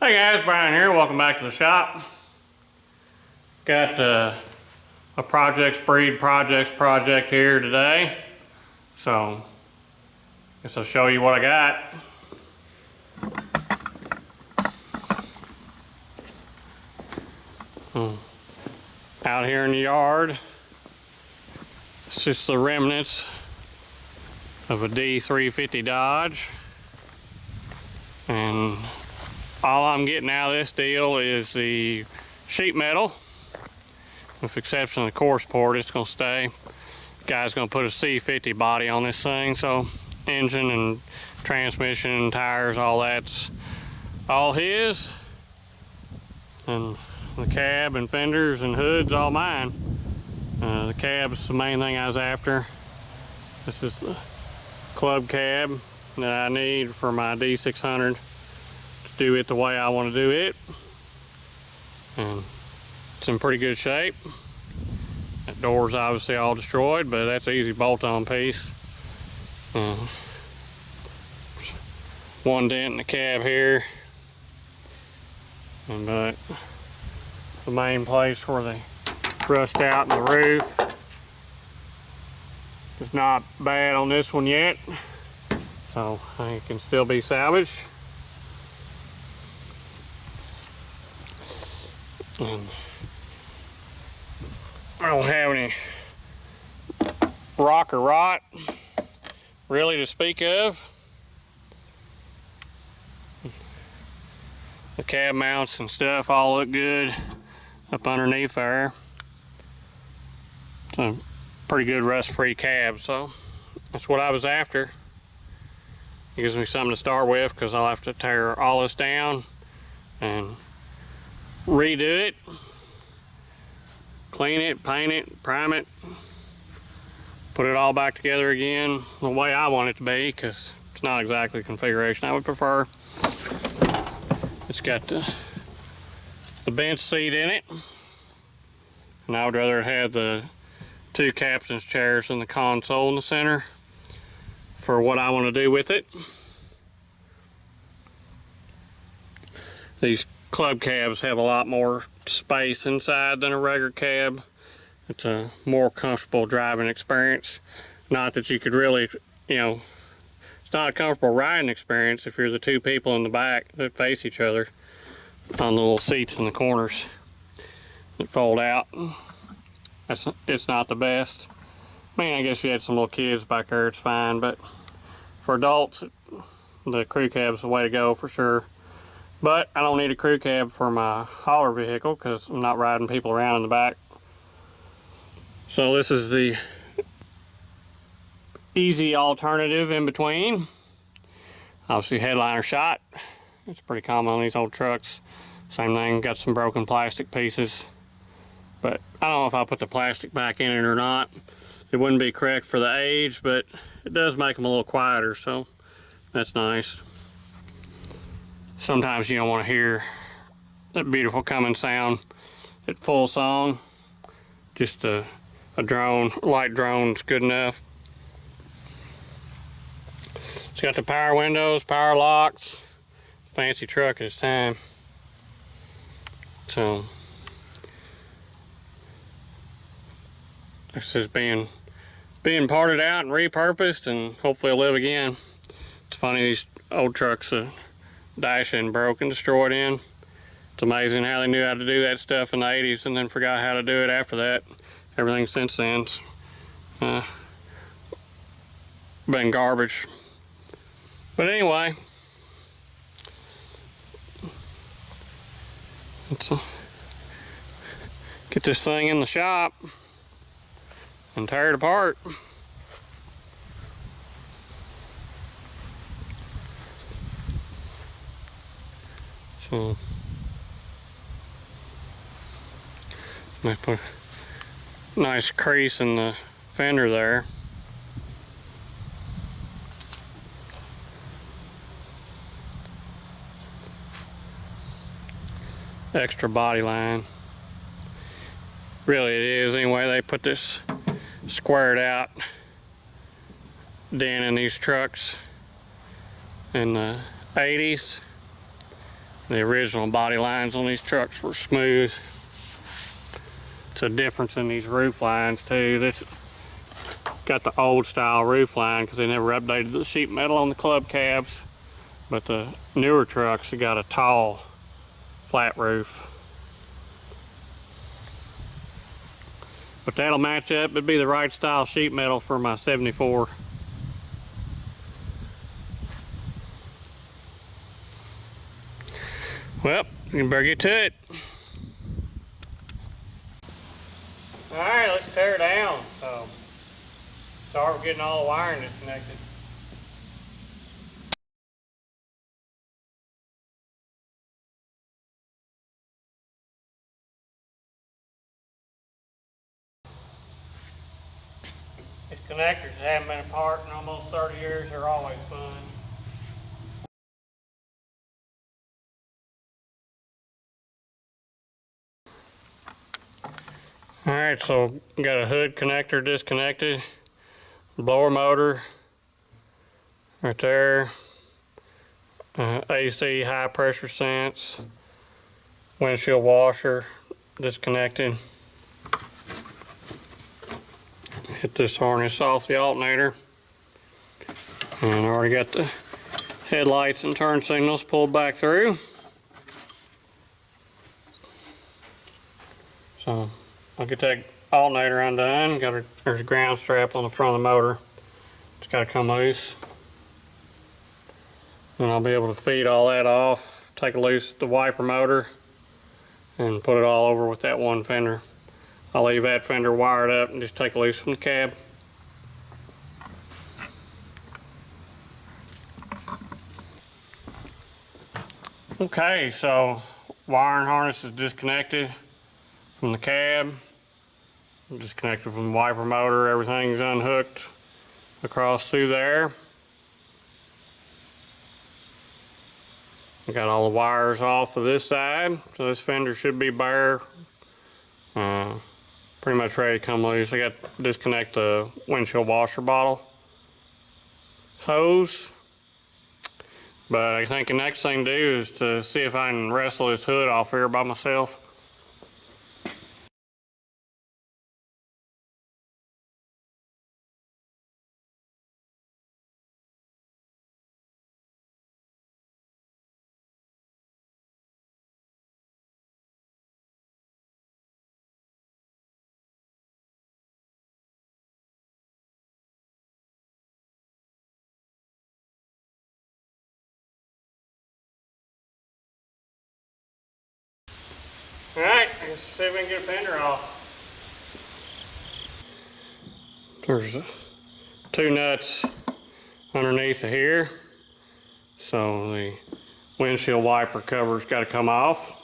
Hey guys, Brian here. Welcome back to the shop. Got a project here today. So, guess I'll show you what I got. Out here in the yard, it's just the remnants of a D350 Dodge. And all I'm getting out of this deal is the sheet metal. With the exception of the core support, it's going to stay. The guy's going to put a C50 body on this thing, so engine and transmission and tires, all that's all his. And the cab and fenders and hoods, all mine. The cab's the main thing I was after. This is the club cab that I need for my D600 to do it the way I want to do it. And it's in pretty good shape. That door's obviously all destroyed, but that's an easy bolt-on piece. One dent in the cab here. But the main place where they rust out in the roof is not bad on this one yet. So I think it can still be salvaged. And I don't have any rock or rot really to speak of. The cab mounts and stuff all look good up underneath there. It's a pretty good rust-free cab, so that's what I was after. It gives me something to start with because I'll have to tear all this down and redo it, clean it, paint it, prime it, put it all back together again the way I want it to be, because it's not exactly the configuration I would prefer. It's got the bench seat in it, and I would rather have the two captain's chairs in the console in the center for what I want to do with it. These club cabs have a lot more space inside than a regular cab. It's a more comfortable driving experience. Not that you could really, it's not a comfortable riding experience if you're the two people in the back that face each other on the little seats in the corners that fold out. It's not the best. I mean, I guess you had some little kids back there, it's fine, but for adults, the crew cab's the way to go for sure. But I don't need a crew cab for my hauler vehicle because I'm not riding people around in the back. So this is the easy alternative in between. Obviously headliner shot. It's pretty common on these old trucks. Same thing, got some broken plastic pieces. But I don't know if I'll put the plastic back in it or not. It wouldn't be correct for the age, but it does make them a little quieter, so that's nice. Sometimes you don't want to hear that beautiful coming sound at full song. Just a drone, light drone's good enough. It's got the power windows, power locks. Fancy truck at its time. So this is being parted out and repurposed, and hopefully it'll live again. It's funny, these old trucks dash and broke and destroyed in. It's amazing how they knew how to do that stuff in the 80s and then forgot how to do it after that. Everything since then's been garbage. But anyway, let's get this thing in the shop and tear it apart. So I put a nice crease in the fender there. Extra body line. Really it is anyway. They put this squared out dent in these trucks in the 80s. The original body lines on these trucks were smooth. It's a difference in these roof lines too. This got the old style roof line because they never updated the sheet metal on the club cabs. But the newer trucks have got a tall, flat roof. But that'll match up. It'd be the right style sheet metal for my 74. Well, you better get to it. Alright, let's tear it down. So, start with getting all the wiring disconnected. These connectors haven't been apart in almost 30 years. They're always fun. Alright, so got a hood connector disconnected, blower motor right there, AC high pressure sense, windshield washer disconnected. Hit this harness off the alternator, and I already got the headlights and turn signals pulled back through. So I'll get that alternator undone. There's a ground strap on the front of the motor. It's got to come loose. And I'll be able to feed all that off, take loose the wiper motor, and put it all over with that one fender. I'll leave that fender wired up and just take it loose from the cab. Okay, so wiring harness is disconnected from the cab, disconnected from the wiper motor. Everything's unhooked across through there. I got all the wires off of this side, so this fender should be bare. Pretty much ready to come loose. I got to disconnect the windshield washer bottle hose. But I think the next thing to do is to see if I can wrestle this hood off here by myself. Alright, let's see if we can get a fender off. There's two nuts underneath of here. So the windshield wiper cover's got to come off.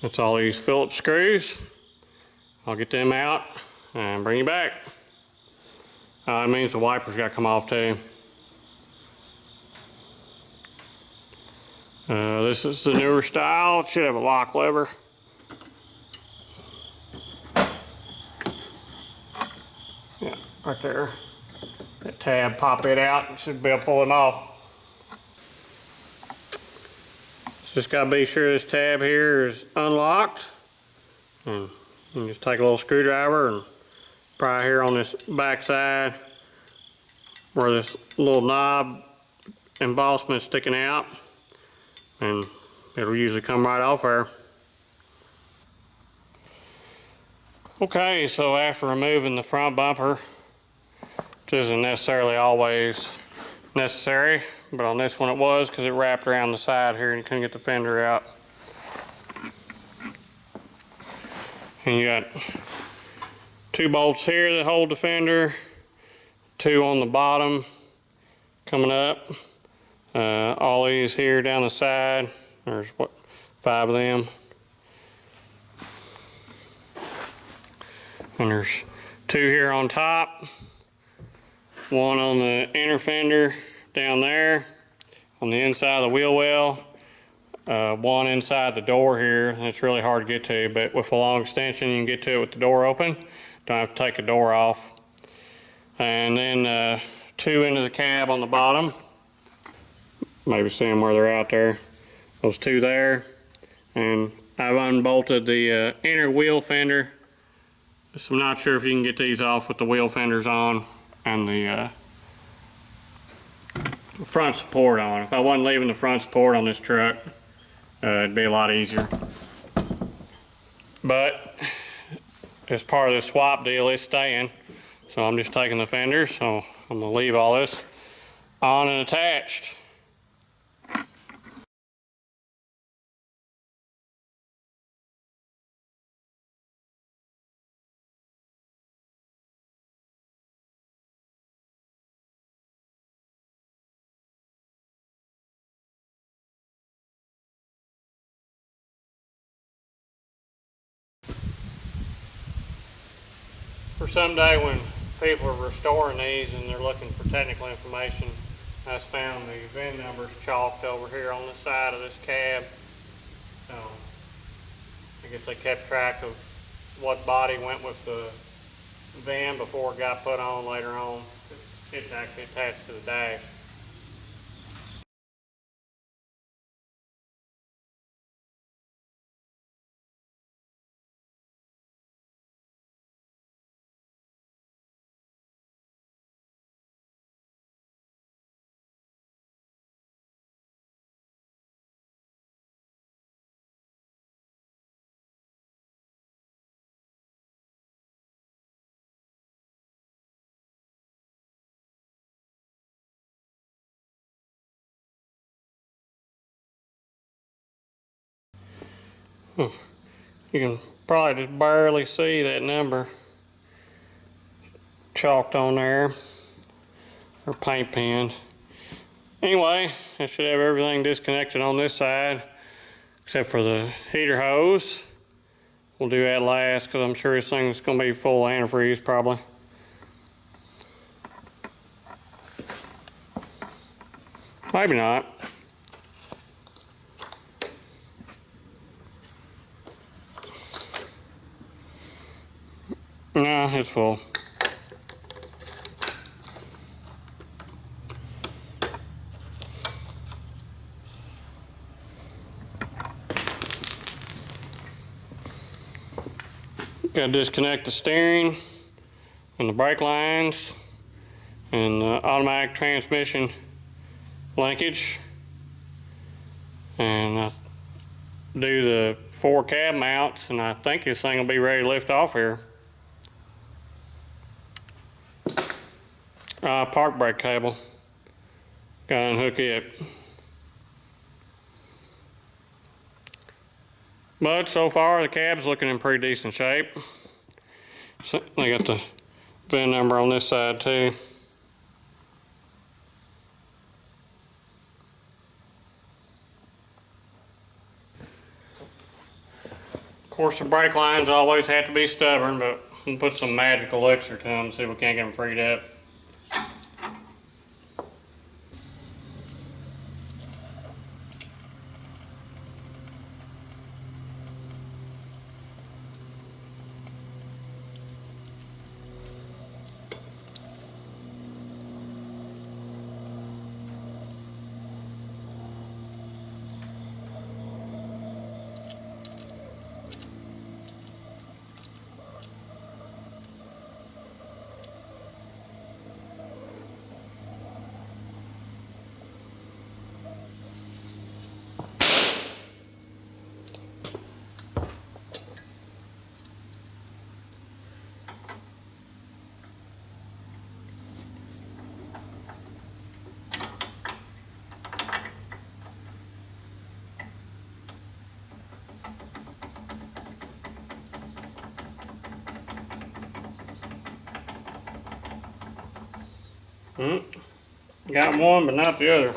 That's all these Phillips screws. I'll get them out and bring you back. It means the wiper's got to come off too. This is the newer style. It should have a lock lever. Yeah, right there. That tab, pop it out and should be able to pull it off. Just got to be sure this tab here is unlocked. And you can just take a little screwdriver and pry here on this back side where this little knob embossment is sticking out, and it'll usually come right off there. Okay, so after removing the front bumper, which isn't necessarily always necessary, but on this one it was because it wrapped around the side here and you couldn't get the fender out. And you got two bolts here that hold the fender, two on the bottom coming up, all these here down the side. There's what, 5 of them. And there's 2 here on top, one on the inner fender down there on the inside of the wheel well, one inside the door here. It's really hard to get to, but with a long extension you can get to it with the door open. Don't have to take the door off. And then 2 into the cab on the bottom. Maybe see them where they're out there. those two there. And I've unbolted the inner wheel fender. So I'm not sure if you can get these off with the wheel fenders on and the front support on. If I wasn't leaving the front support on this truck, it'd be a lot easier. But as part of the swap deal, it's staying. So I'm just taking the fenders, so I'm gonna leave all this on and attached. For someday when people are restoring these and they're looking for technical information, I just found the VIN numbers chalked over here on the side of this cab. So I guess they kept track of what body went with the VIN before it got put on later on. It's actually attached to the dash. You can probably just barely see that number chalked on there, or paint pen. Anyway, I should have everything disconnected on this side, except for the heater hose. We'll do that last, because I'm sure this thing's going to be full of antifreeze probably. Maybe not. No, it's full. Got to disconnect the steering and the brake lines and the automatic transmission linkage, and I do the 4 cab mounts, and I think this thing will be ready to lift off here. Park brake cable. Gotta unhook it. But so far the cab's looking in pretty decent shape. So I got the VIN number on this side too. Of course the brake lines always have to be stubborn, but we'll put some magical elixir to them and see if we can't get them freed up. Got one, but not the other.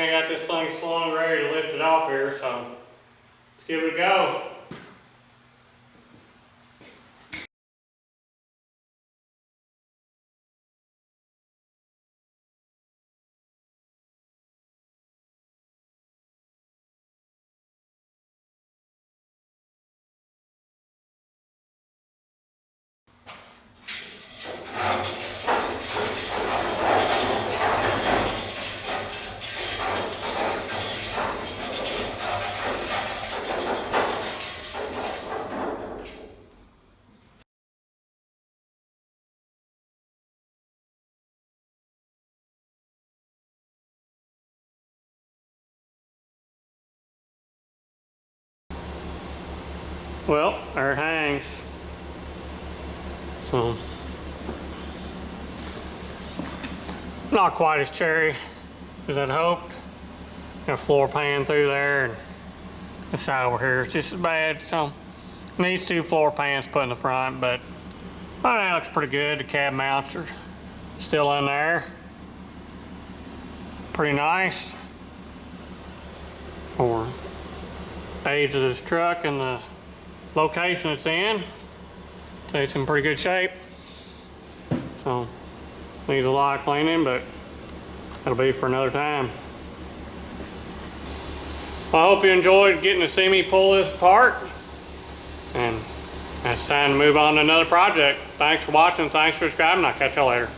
I got this thing slung ready to lift it off here, so let's give it a go. Well, there it hangs. So, not quite as cherry as I'd hoped. Got a floor pan through there, and this side over here is just as bad. So, needs 2 floor pans put in the front, but that looks pretty good. The cab mounts are still in there. Pretty nice for age of this truck and the location it's in. So it's in pretty good shape. So needs a lot of cleaning, but that'll be for another time. Well, I hope you enjoyed getting to see me pull this apart, and it's time to move on to another project. Thanks for watching, thanks for subscribing, I'll catch you later.